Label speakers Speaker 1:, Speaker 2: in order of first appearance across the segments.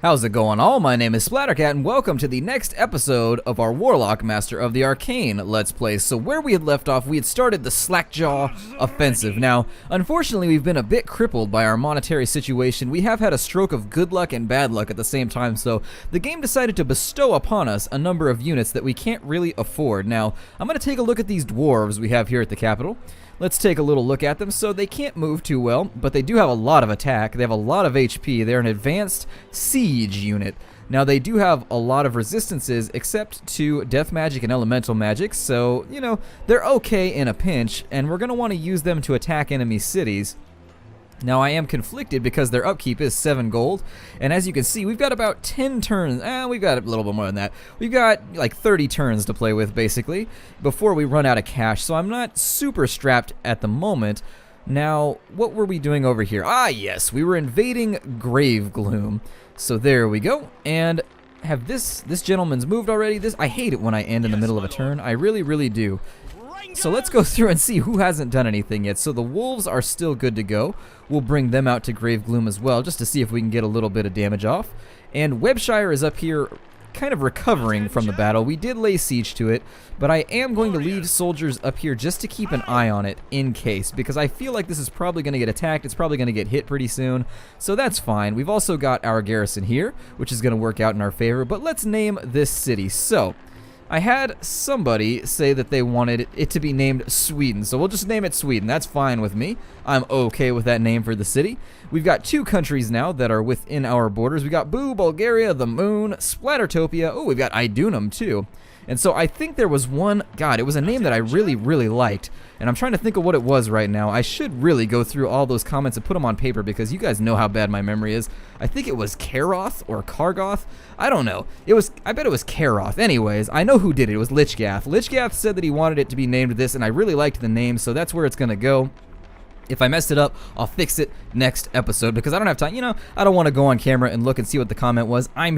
Speaker 1: How's it going all? My name is Splattercat and welcome to the next episode of our Warlock Master of the Arcane Let's Play. So where we had left off, we had started the Slackjaw offensive. Now, unfortunately, we've been a bit crippled by our monetary situation. We have had a stroke of good luck and bad luck at the same time, so the game decided to bestow upon us a number of units that we can't really afford. Now, I'm going to take a look at these dwarves we have here at the capital. Let's take a little look at them. So they can't move too well, but they do have a lot of attack. They have a lot of HP. They're an advanced siege unit. Now they do have a lot of resistances except to death magic and elemental magic, so, you know, they're okay in a pinch, and we're going to want to use them to attack enemy cities. Now I am conflicted because their upkeep is 7 gold, and as you can see, we've got about 10 turns, we've got a little bit more than that. We've got like 30 turns to play with, basically, before we run out of cash, so I'm not super strapped at the moment. Now, what were we doing over here? Ah, yes, we were invading Gloom. So there we go, and have this gentleman's moved already? I hate it when I end in the middle of a turn, I really do. So let's go through and see who hasn't done anything yet. So the wolves are still good to go. We'll bring them out to Gloom as well, just to see if we can get a little bit of damage off. And Webshire is up here kind of recovering from the battle. We did lay siege to it, but I am going to leave soldiers up here just to keep an eye on it in case, because I feel like this is probably going to get attacked. It's probably going to get hit pretty soon, so that's fine. We've also got our garrison here, which is going to work out in our favor, but let's name this city. So I had somebody say that they wanted it to be named Sweden, so we'll just name it Sweden. That's fine with me. I'm okay with that name for the city. We've got 2 countries now that are within our borders. We got Boo, Bulgaria, the Moon, Splattertopia. Oh, we've got Idunum too. And so I think there was one, God, it was a name that I really liked, and I'm trying to think of what it was right now. I should really go through all those comments and put them on paper because you guys know how bad my memory is. I think it was Karoth or Kargoth. I don't know. I bet it was Karoth. Anyways, I know who did it. It was Rjakh. Rjakh said that he wanted it to be named this, and I really liked the name, so that's where it's going to go. If I messed it up, I'll fix it next episode because I don't have time. You know, I don't want to go on camera and look and see what the comment was. I am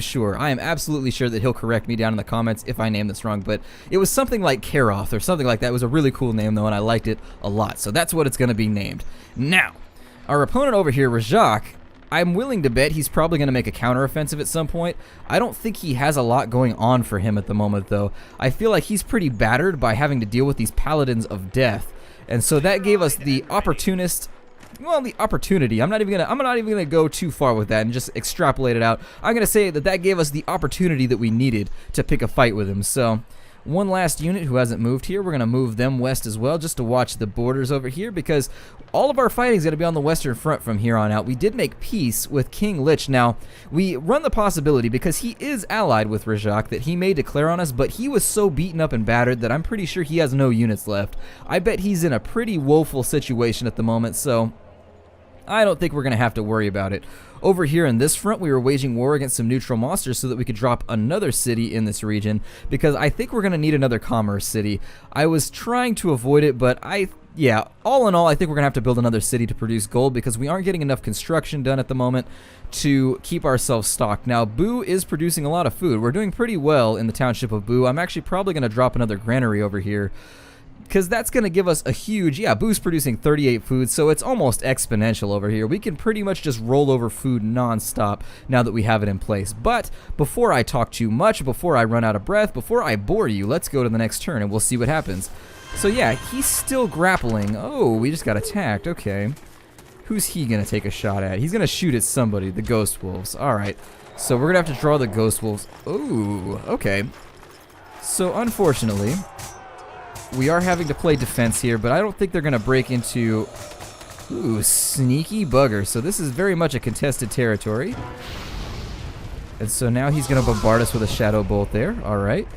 Speaker 1: absolutely sure that he'll correct me down in the comments if I name this wrong, but it was something like Karoth or something like that. It was a really cool name though, and I liked it a lot, so that's what it's going to be named. Now, our opponent over here, Rjakh, I'm willing to bet he's probably going to make a counteroffensive at some point. I don't think he has a lot going on for him at the moment though. I feel like he's pretty battered by having to deal with these paladins of death. And so that gave us the opportunity. I'm not even gonna go too far with that and just extrapolate it out. I'm gonna say that gave us the opportunity that we needed to pick a fight with him. So one last unit who hasn't moved here, we're gonna move them west as well, just to watch the borders over here, because all of our fighting is gonna be on the western front from here on out. We did make peace with King Lich. Now we run the possibility, because he is allied with Rjakh, that he may declare on us, but he was so beaten up and battered that I'm pretty sure he has no units left. I bet he's in a pretty woeful situation at the moment, so I don't think we're going to have to worry about it. Over here in this front, we were waging war against some neutral monsters so that we could drop another city in this region, because I think we're going to need another commerce city. I was trying to avoid it, but yeah, all in all, I think we're going to have to build another city to produce gold because we aren't getting enough construction done at the moment to keep ourselves stocked. Now, Boo is producing a lot of food. We're doing pretty well in the township of Boo. I'm actually probably going to drop another granary over here, because that's going to give us a huge, Boo's producing 38 food, so it's almost exponential over here. We can pretty much just roll over food non-stop now that we have it in place. But before I talk too much, before I run out of breath, before I bore you, let's go to the next turn and we'll see what happens. So yeah, he's still grappling. Oh, we just got attacked. Okay. Who's he going to take a shot at? He's going to shoot at somebody, the Ghost Wolves. Alright, so we're going to have to draw the Ghost Wolves. Ooh, okay. So unfortunately, we are having to play defense here, but I don't think they're going to break into... Ooh, sneaky bugger. So this is very much a contested territory. And so now he's going to bombard us with a Shadow Bolt there. Alright.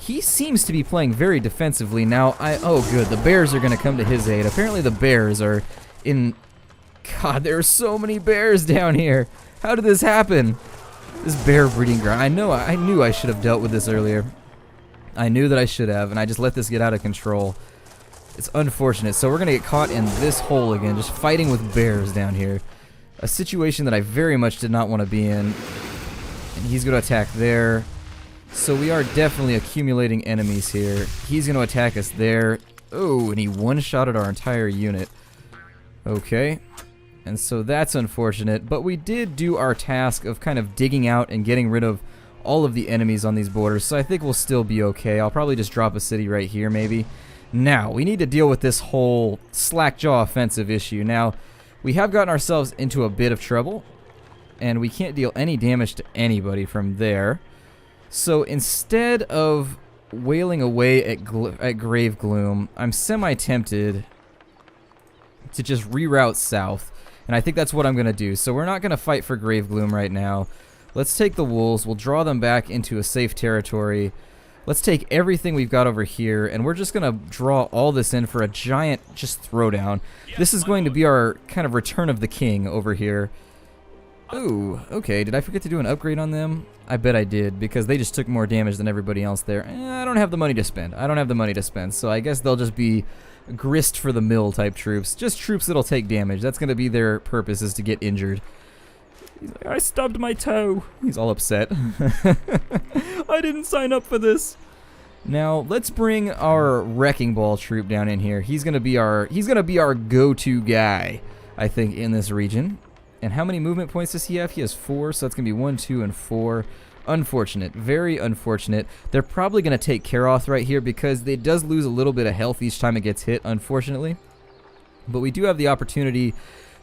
Speaker 1: He seems to be playing very defensively. Now, oh good, the bears are going to come to his aid. Apparently the bears are in... God, there are so many bears down here. How did this happen? This bear breeding ground. I knew I should have dealt with this earlier. I knew that I should have, and I just let this get out of control. It's unfortunate. So we're going to get caught in this hole again, just fighting with bears down here. A situation that I very much did not want to be in. And he's going to attack there. So we are definitely accumulating enemies here. He's going to attack us there. Oh, and he one-shotted our entire unit. Okay. And so that's unfortunate, but we did do our task of kind of digging out and getting rid of all of the enemies on these borders, so I think we'll still be okay. I'll probably just drop a city right here maybe. Now, we need to deal with this whole Slackjaw offensive issue. Now, we have gotten ourselves into a bit of trouble, and we can't deal any damage to anybody from there. So instead of wailing away at Grave Gloom, I'm semi-tempted to just reroute south. And I think that's what I'm going to do. So we're not going to fight for Grave Gloom right now. Let's take the wolves. We'll draw them back into a safe territory. Let's take everything we've got over here, and we're just going to draw all this in for a giant just throwdown. This is going to be our kind of return of the king over here. Ooh, okay. Did I forget to do an upgrade on them? I bet I did, because they just took more damage than everybody else there. I don't have the money to spend. I don't have the money to spend, so I guess they'll just be grist for the mill type troops. Just troops that'll take damage. That's going to be their purpose, is to get injured. He's like, I stubbed my toe. He's all upset. I didn't sign up for this. Now, let's bring our Wrecking Ball troop down in here. He's going to be our go-to guy, I think, in this region. And how many movement points does he have? He has 4, so that's going to be 1, 2, and 4. Unfortunate. Very unfortunate. They're probably going to take Karoth right here because it does lose a little bit of health each time it gets hit, unfortunately. But we do have the opportunity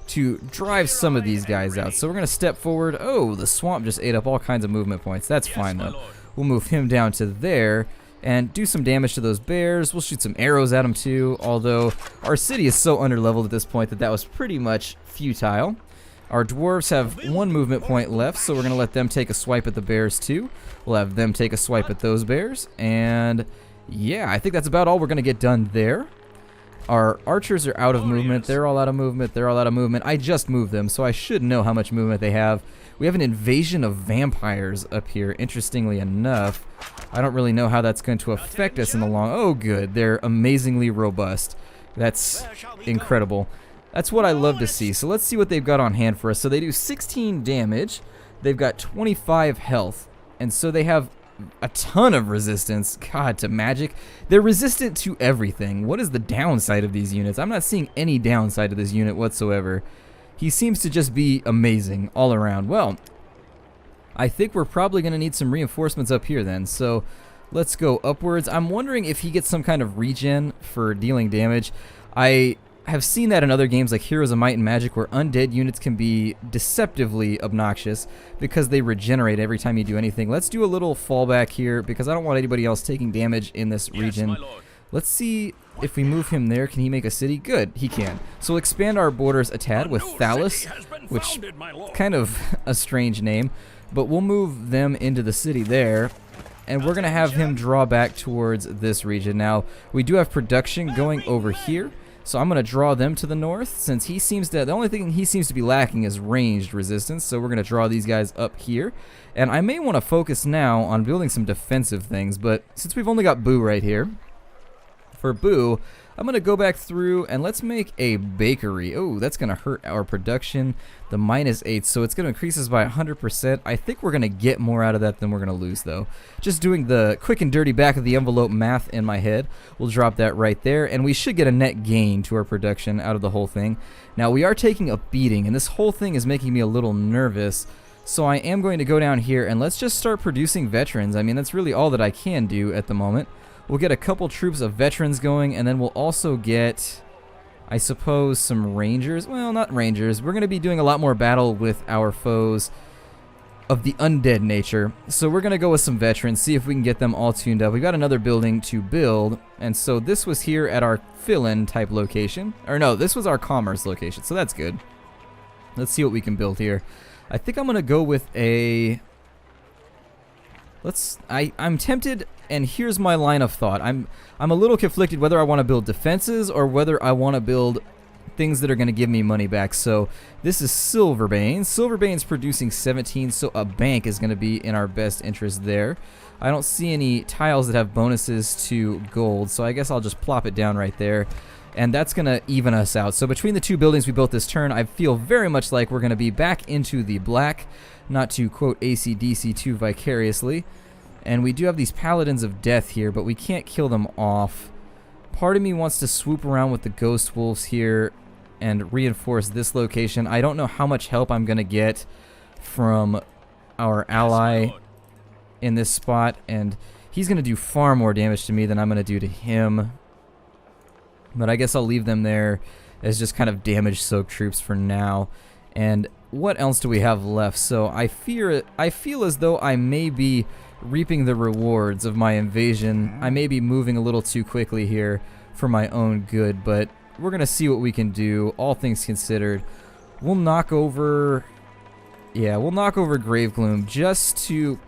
Speaker 1: to drive some of these guys out. So we're going to step forward. Oh, the swamp just ate up all kinds of movement points. That's fine, though. We'll move him down to there and do some damage to those bears. We'll shoot some arrows at them, too, although our city is so underleveled at this point that that was pretty much futile. Our dwarves have 1 movement point left, so we're going to let them take a swipe at the bears too. We'll have them take a swipe at those bears. And yeah, I think that's about all we're going to get done there. Our archers are out of movement. They're all out of movement. They're all out of movement. I just moved them, so I should know how much movement they have. We have an invasion of vampires up here, interestingly enough. I don't really know how that's going to affect us in the long... Oh, good. They're amazingly robust. That's incredible. That's what I love to see. So let's see what they've got on hand for us. So they do 16 damage. They've got 25 health. And so they have a ton of resistance. God, to magic. They're resistant to everything. What is the downside of these units? I'm not seeing any downside to this unit whatsoever. He seems to just be amazing all around. Well, I think we're probably going to need some reinforcements up here then. So let's go upwards. I'm wondering if he gets some kind of regen for dealing damage. I have seen that in other games like Heroes of Might and Magic where undead units can be deceptively obnoxious because they regenerate every time you do anything. Let's do a little fallback here because I don't want anybody else taking damage in this region. Let's see if we move him there. Can he make a city? Good, he can. So we'll expand our borders a tad with Thalus, which kind of a strange name, but we'll move them into the city there. And we're going to have him draw back towards this region. Now, we do have production going over here. So I'm going to draw them to the north since he seems to, the only thing he seems to be lacking is ranged resistance. So we're going to draw these guys up here. And I may want to focus now on building some defensive things, but since we've only got Boo right here, for Boo, I'm going to go back through and let's make a bakery. Oh, that's going to hurt our production, the -8, so it's going to increase us by 100%. I think we're going to get more out of that than we're going to lose, though. Just doing the quick and dirty back of the envelope math in my head, we'll drop that right there, and we should get a net gain to our production out of the whole thing. Now, we are taking a beating, and this whole thing is making me a little nervous, so I am going to go down here, and let's just start producing veterans. I mean, that's really all that I can do at the moment. We'll get a couple troops of veterans going, and then we'll also get, I suppose, some rangers. Well, not rangers. We're going to be doing a lot more battle with our foes of the undead nature. So we're going to go with some veterans, see if we can get them all tuned up. We've got another building to build, and so this was here at our fill-in type location. Or no, this was our commerce location, so that's good. Let's see what we can build here. I think I'm going to go with a... I'm tempted, and here's my line of thought. I'm a little conflicted whether I want to build defenses or whether I want to build things that are going to give me money back. So this is Silverbane. Silverbane's producing 17, so a bank is going to be in our best interest there. I don't see any tiles that have bonuses to gold, so I guess I'll just plop it down right there. And that's going to even us out. So between the two buildings we built this turn, I feel very much like we're going to be back into the black. Not to quote AC/DC too vicariously. And we do have these Paladins of Death here, but we can't kill them off. Part of me wants to swoop around with the Ghost Wolves here. and reinforce this location. I don't know how much help I'm going to get from our ally in this spot, and he's going to do far more damage to me than I'm going to do to him. But I guess I'll leave them there as just kind of damage-soaked troops for now. And what else do we have left? So I feel as though I may be reaping the rewards of my invasion. I may be moving a little too quickly here for my own good, but we're going to see what we can do, all things considered. We'll knock over... Yeah, we'll knock over Grave Gloom just to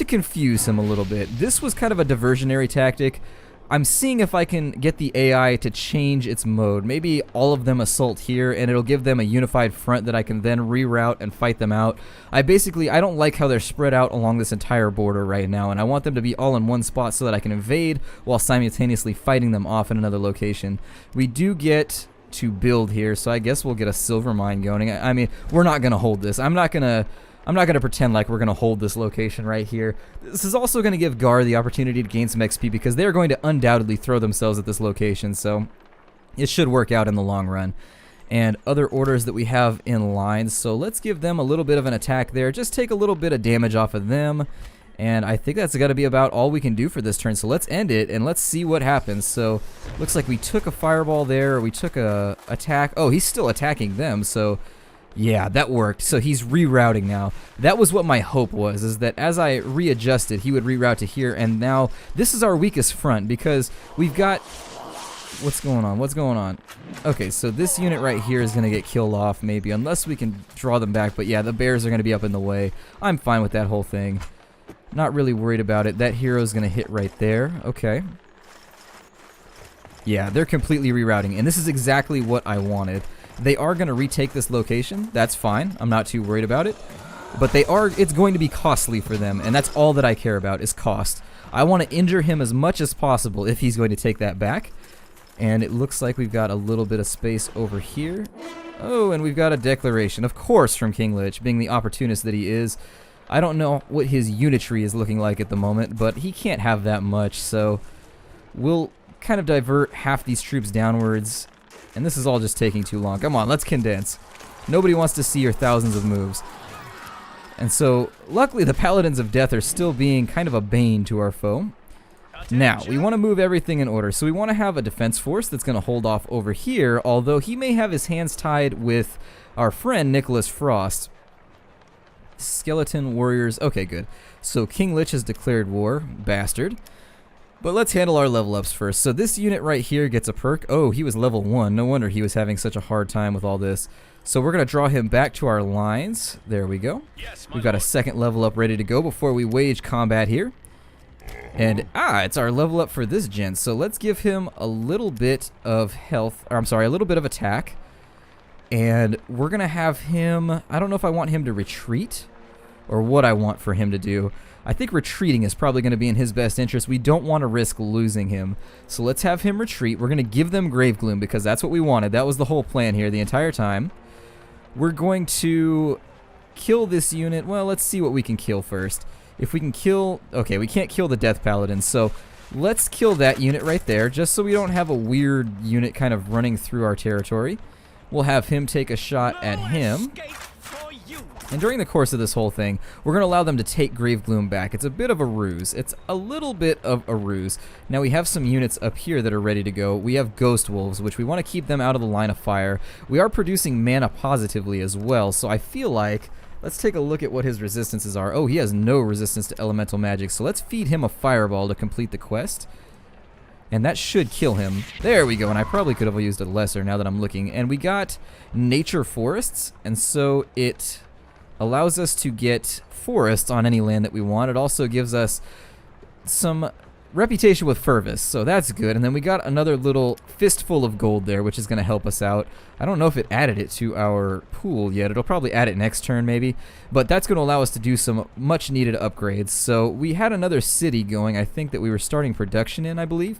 Speaker 1: confuse him a little bit. This was kind of a diversionary tactic. I'm seeing if I can get the AI to change its mode. Maybe all of them assault here, and it'll give them a unified front that I can then reroute and fight them out. I don't like how they're spread out along this entire border right now, and I want them to be all in one spot so that I can invade while simultaneously fighting them off in another location. We do get to build here, so I guess we'll get a silver mine going. I mean, we're not going to hold this. I'm not going to pretend like we're going to hold this location right here. This is also going to give Gar the opportunity to gain some XP because they're going to undoubtedly throw themselves at this location, so it should work out in the long run. And other orders that we have in line, so let's give them a little bit of an attack there. Just take a little bit of damage off of them, and I think that's got to be about all we can do for this turn. So let's end it, and let's see what happens. So looks like we took a fireball there, or we took a attack. Oh, he's still attacking them, so... Yeah, that worked. So he's rerouting now. That was what my hope was, is that as I readjusted, he would reroute to here, and now this is our weakest front because we've got... What's going on? What's going on? Okay, so this unit right here is going to get killed off, maybe, unless we can draw them back. But yeah, the bears are going to be up in the way. I'm fine with that whole thing. Not really worried about it. That hero's going to hit right there. Okay. Yeah, they're completely rerouting, and this is exactly what I wanted. They are going to retake this location. That's fine. I'm not too worried about it. But it's going to be costly for them, and that's all that I care about is cost. I want to injure him as much as possible if he's going to take that back. And it looks like we've got a little bit of space over here. Oh, and we've got a declaration, of course, from King Lich, being the opportunist that he is. I don't know what his unitary is looking like at the moment, but he can't have that much, so we'll kind of divert half these troops downwards. And this is all just taking too long. Come on, let's condense. Nobody wants to see your thousands of moves. And so, luckily, the Paladins of Death are still being kind of a bane to our foe. Now, we want to move everything in order. So we want to have a defense force that's going to hold off over here, although he may have his hands tied with our friend Nicholas Frost. Skeleton warriors. Okay, good. So King Lich has declared war. Bastard. But let's handle our level ups first. So this unit right here gets a perk. Oh, he was level 1. No wonder he was having such a hard time with all this. So we're going to draw him back to our lines. There we go. We've got a second level up ready to go before we wage combat here. And, it's our level up for this gent. So let's give him a little bit of health. Or, I'm sorry, a little bit of attack. And we're going to have him... I don't know if I want him to retreat or what I want for him to do. I think retreating is probably going to be in his best interest. We don't want to risk losing him. So let's have him retreat. We're going to give them Grave Gloom because that's what we wanted. That was the whole plan here the entire time. We're going to kill this unit. Well, let's see what we can kill first. If we can kill... Okay, we can't kill the Death Paladin, so let's kill that unit right there just so we don't have a weird unit kind of running through our territory. We'll have him take a shot at him. And during the course of this whole thing, we're going to allow them to take Grave Gloom back. It's a bit of a ruse. It's a little bit of a ruse. Now we have some units up here that are ready to go. We have Ghost Wolves, which we want to keep them out of the line of fire. We are producing mana positively as well, so I feel like... Let's take a look at what his resistances are. Oh, he has no resistance to elemental magic, so let's feed him a fireball to complete the quest. And that should kill him. There we go, and I probably could have used a lesser now that I'm looking. And we got nature forests, and so it allows us to get forests on any land that we want. It also gives us some reputation with Fervus, so that's good. And then we got another little fistful of gold there, which is going to help us out. I don't know if it added it to our pool yet. It'll probably add it next turn maybe, but that's going to allow us to do some much needed upgrades. So we had another city going, I think, that we were starting production in, I believe.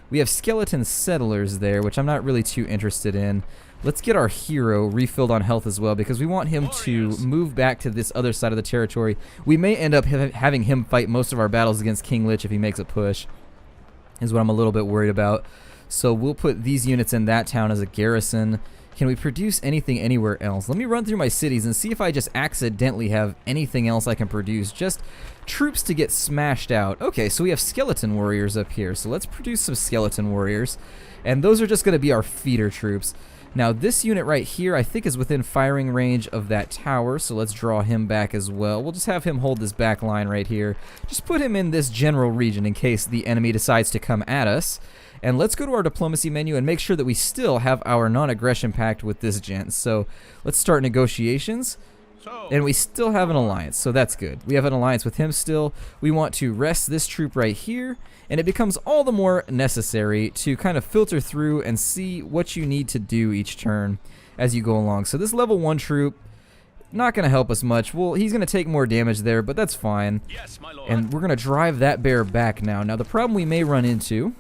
Speaker 1: We have skeleton settlers there, which I'm not really too interested in. Let's get our hero refilled on health as well, because we want him to move back to this other side of the territory. We may end up having him fight most of our battles against King Lich if he makes a push, is what I'm a little bit worried about. So we'll put these units in that town as a garrison. Can we produce anything anywhere else? Let me run through my cities and see if I just accidentally have anything else I can produce. Just troops to get smashed out. Okay, so we have skeleton warriors up here. So let's produce some skeleton warriors. And those are just going to be our feeder troops. Now this unit right here I think is within firing range of that tower, so let's draw him back as well. We'll just have him hold this back line right here. Just put him in this general region in case the enemy decides to come at us. And let's go to our diplomacy menu and make sure that we still have our non-aggression pact with this gent. So let's start negotiations. And we still have an alliance, so that's good. We have an alliance with him still. We want to rest this troop right here, and it becomes all the more necessary to kind of filter through and see what you need to do each turn as you go along. So this level 1 troop, not going to help us much. Well, he's going to take more damage there, but that's fine.
Speaker 2: Yes, my lord.
Speaker 1: And we're going to drive that bear back now. Now the problem we may run into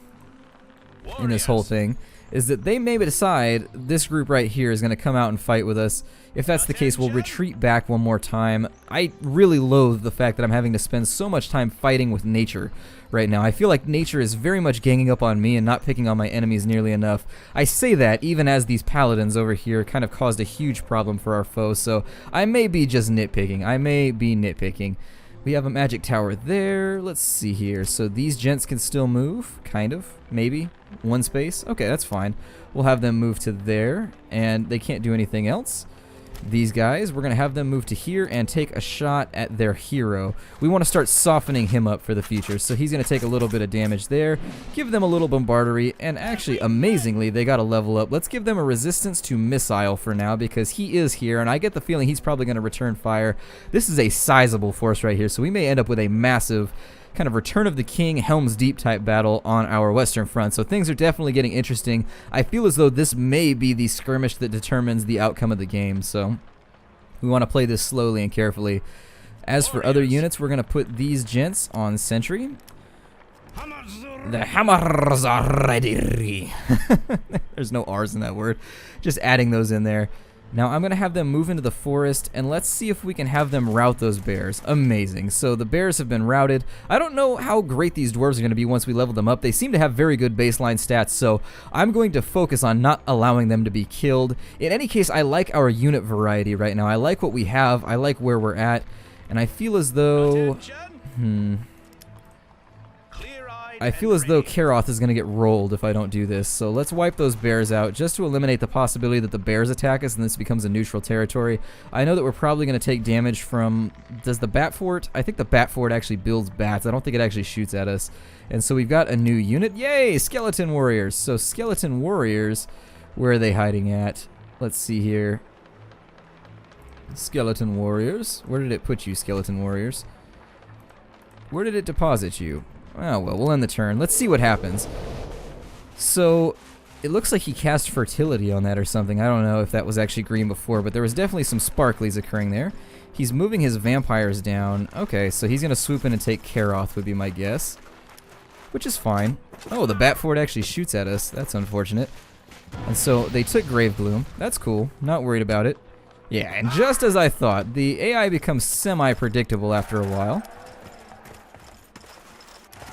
Speaker 1: in this whole thing is that they may decide this group right here is going to come out and fight with us. If that's the case, we'll retreat back one more time. I really loathe the fact that I'm having to spend so much time fighting with nature right now. I feel like nature is very much ganging up on me and not picking on my enemies nearly enough. I say that even as these paladins over here kind of caused a huge problem for our foes, so I may be just nitpicking. I may be nitpicking. We have a magic tower there. Let's see here. So these gents can still move, kind of, maybe. One space. Okay, that's fine. We'll have them move to there, and they can't do anything else. These guys, we're going to have them move to here and take a shot at their hero. We want to start softening him up for the future, so he's going to take a little bit of damage there. Give them a little bombardery, and actually, amazingly, they got a level up. Let's give them a resistance to missile for now, because he is here, and I get the feeling he's probably going to return fire. This is a sizable force right here, so we may end up with a massive kind of Return of the King, Helm's Deep type battle on our western front. So things are definitely getting interesting. I feel as though this may be the skirmish that determines the outcome of the game. So we want to play this slowly and carefully. As for other units, we're going to put these gents on sentry. The hammers are ready. There's no R's in that word. Just adding those in there. Now I'm going to have them move into the forest, and let's see if we can have them rout those bears. Amazing. So the bears have been routed. I don't know how great these dwarves are going to be once we level them up. They seem to have very good baseline stats, so I'm going to focus on not allowing them to be killed. In any case, I like our unit variety right now. I like what we have. I like where we're at, and I feel as though... I feel as though Karoth is going to get rolled if I don't do this, so let's wipe those bears out just to eliminate the possibility that the bears attack us and this becomes a neutral territory. I know that we're probably going to take damage from... Does the bat fort? I think the bat fort actually builds bats. I don't think it actually shoots at us. And so we've got a new unit. Yay! Skeleton warriors. So skeleton warriors, where are they hiding at? Let's see here. Skeleton warriors. Where did it put you, skeleton warriors? Where did it deposit you? Oh, well, we'll end the turn. Let's see what happens. So, it looks like he cast fertility on that or something. I don't know if that was actually green before, but there was definitely some sparklies occurring there. He's moving his vampires down. Okay, so he's going to swoop in and take Karoth would be my guess. Which is fine. Oh, the bat fort actually shoots at us. That's unfortunate. And so, they took Grave Gloom. That's cool. Not worried about it. Yeah, and just as I thought, the AI becomes semi-predictable after a while.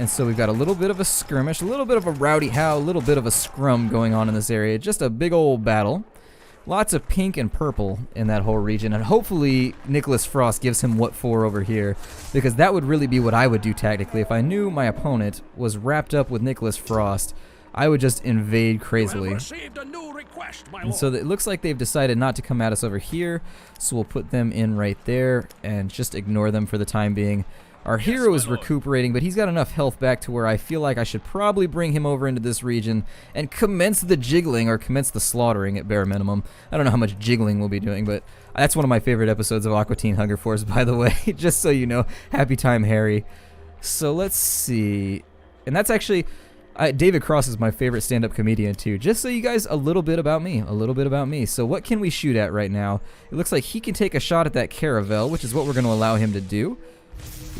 Speaker 1: And so we've got a little bit of a skirmish, a little bit of a rowdy-how, a little bit of a scrum going on in this area. Just a big old battle. Lots of pink and purple in that whole region. And hopefully Nicholas Frost gives him what for over here, because that would really be what I would do tactically. If I knew my opponent was wrapped up with Nicholas Frost, I would just invade crazily. And so it looks like they've decided not to come at us over here. So we'll put them in right there and just ignore them for the time being. Our hero is recuperating, but he's got enough health back to where I feel like I should probably bring him over into this region and commence the jiggling, or commence the slaughtering at bare minimum. I don't know how much jiggling we'll be doing, but that's one of my favorite episodes of Aqua Teen Hunger Force, by the way, just so you know. Happy time, Harry. So let's see. And that's actually... David Cross is my favorite stand-up comedian, too. Just so you guys, a little bit about me. So what can we shoot at right now? It looks like he can take a shot at that caravel, which is what we're going to allow him to do.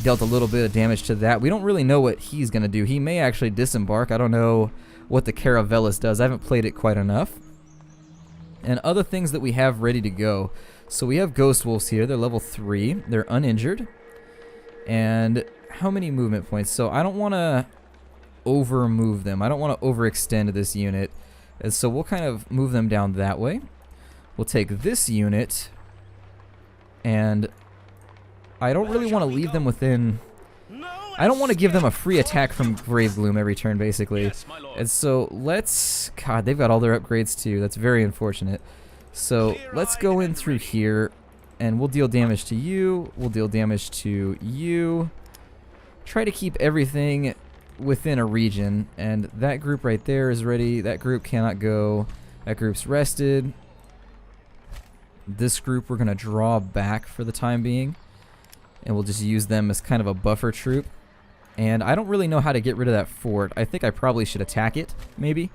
Speaker 1: Dealt a little bit of damage to that. We don't really know what he's going to do. He may actually disembark. I don't know what the Caravellis does. I haven't played it quite enough. And other things that we have ready to go. So we have Ghost Wolves here. They're level 3. They're uninjured. And how many movement points? So I don't want to over-move them. I don't want to overextend this unit. And so we'll kind of move them down that way. We'll take this unit, and I don't really want to leave them within... I don't want to give them a free attack from Grave Gloom every turn, basically. And so let's... God, they've got all their upgrades too. That's very unfortunate. So let's go in through here, and we'll deal damage to you. We'll deal damage to you. Try to keep everything within a region. And that group right there is ready. That group cannot go. That group's rested. This group we're going to draw back for the time being. And we'll just use them as kind of a buffer troop. And I don't really know how to get rid of that fort. I think I probably should attack it, maybe.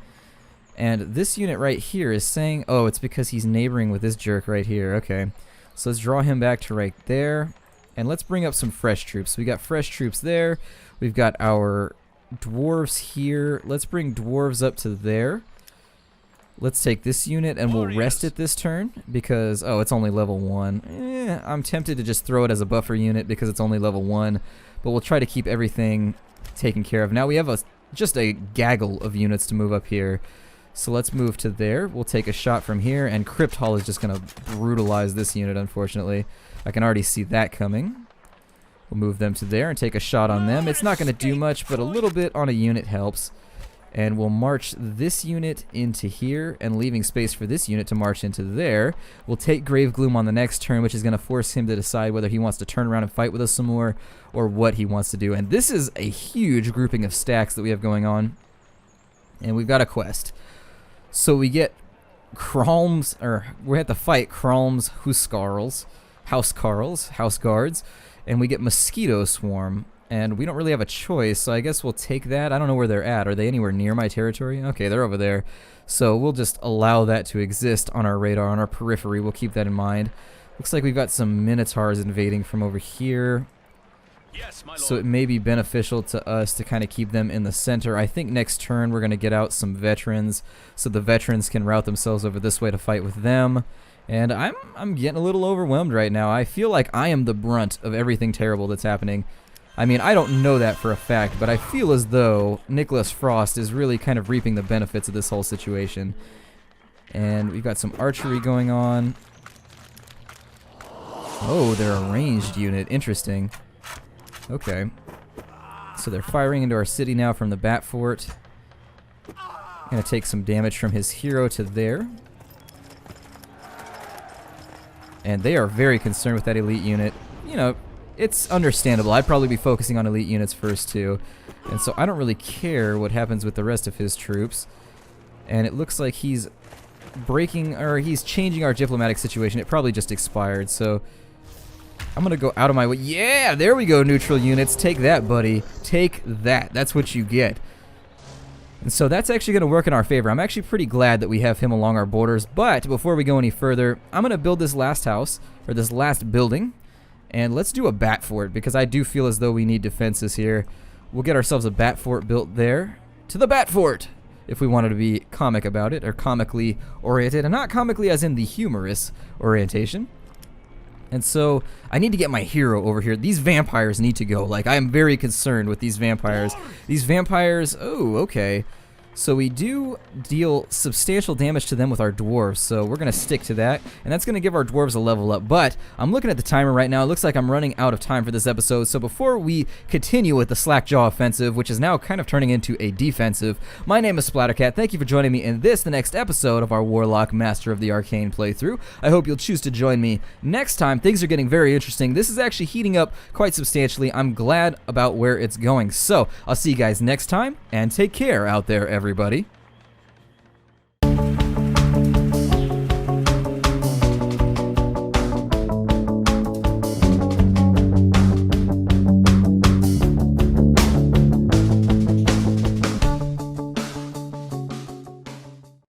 Speaker 1: And this unit right here is saying, oh, it's because he's neighboring with this jerk right here. Okay. So let's draw him back to right there. And let's bring up some fresh troops. We got fresh troops there. We've got our dwarves here. Let's bring dwarves up to there. Let's take this unit and we'll rest it this turn because, oh, it's only level 1. I'm tempted to just throw it as a buffer unit because it's only level 1, but we'll try to keep everything taken care of. Now we have just a gaggle of units to move up here. So let's move to there. We'll take a shot from here, and Crypt Hall is just going to brutalize this unit, unfortunately. I can already see that coming. We'll move them to there and take a shot on them. It's not going to do much, but a little bit on a unit helps. And we'll march this unit into here, and leaving space for this unit to march into there. We'll take Grave Gloom on the next turn, which is going to force him to decide whether he wants to turn around and fight with us some more, or what he wants to do. And this is a huge grouping of stacks that we have going on. And we've got a quest. So we get Kralm's, or we have to fight Kralm's House Guards, and we get Mosquito Swarm. And we don't really have a choice, so I guess we'll take that. I don't know where they're at. Are they anywhere near my territory? Okay, they're over there. So we'll just allow that to exist on our radar, on our periphery. We'll keep that in mind. Looks like we've got some Minotaurs invading from over here.
Speaker 2: Yes, my lord.
Speaker 1: So it may be beneficial to us to kind of keep them in the center. I think next turn we're going to get out some veterans, so the veterans can route themselves over this way to fight with them. And I'm getting a little overwhelmed right now. I feel like I am the brunt of everything terrible that's happening. I mean, I don't know that for a fact, but I feel as though Nicholas Frost is really kind of reaping the benefits of this whole situation. And we've got some archery going on. Oh, they're a ranged unit. Interesting. Okay. So they're firing into our city now from the Bat Fort. Gonna take some damage from his hero to there. And they are very concerned with that elite unit. You know, it's understandable. I'd probably be focusing on elite units first too. And so I don't really care what happens with the rest of his troops. And it looks like he's breaking, or he's changing our diplomatic situation. It probably just expired, so I'm gonna go out of my way. Yeah, there we go, neutral units. Take that, buddy. Take that. That's what you get. And so that's actually going to work in our favor. I'm actually pretty glad that we have him along our borders. But before we go any further, I'm going to build this last house, or this last building. And let's do a bat fort, because I do feel as though we need defenses here. We'll get ourselves a bat fort built there. To the bat fort! If we wanted to be comic about it, or comically oriented. And not comically as in the humorous orientation. And so I need to get my hero over here. These vampires need to go. Like, I am very concerned with these vampires. These vampires, oh, okay. So we do deal substantial damage to them with our dwarves, so we're going to stick to that, and that's going to give our dwarves a level up. But I'm looking at the timer right now. It looks like I'm running out of time for this episode, so before we continue with the Slackjaw offensive, which is now kind of turning into a defensive, my name is Splattercat. Thank you for joining me in the next episode of our Warlock Master of the Arcane playthrough. I hope you'll choose to join me next time. Things are getting very interesting. This is actually heating up quite substantially. I'm glad about where it's going. So I'll see you guys next time, and take care out there, everybody.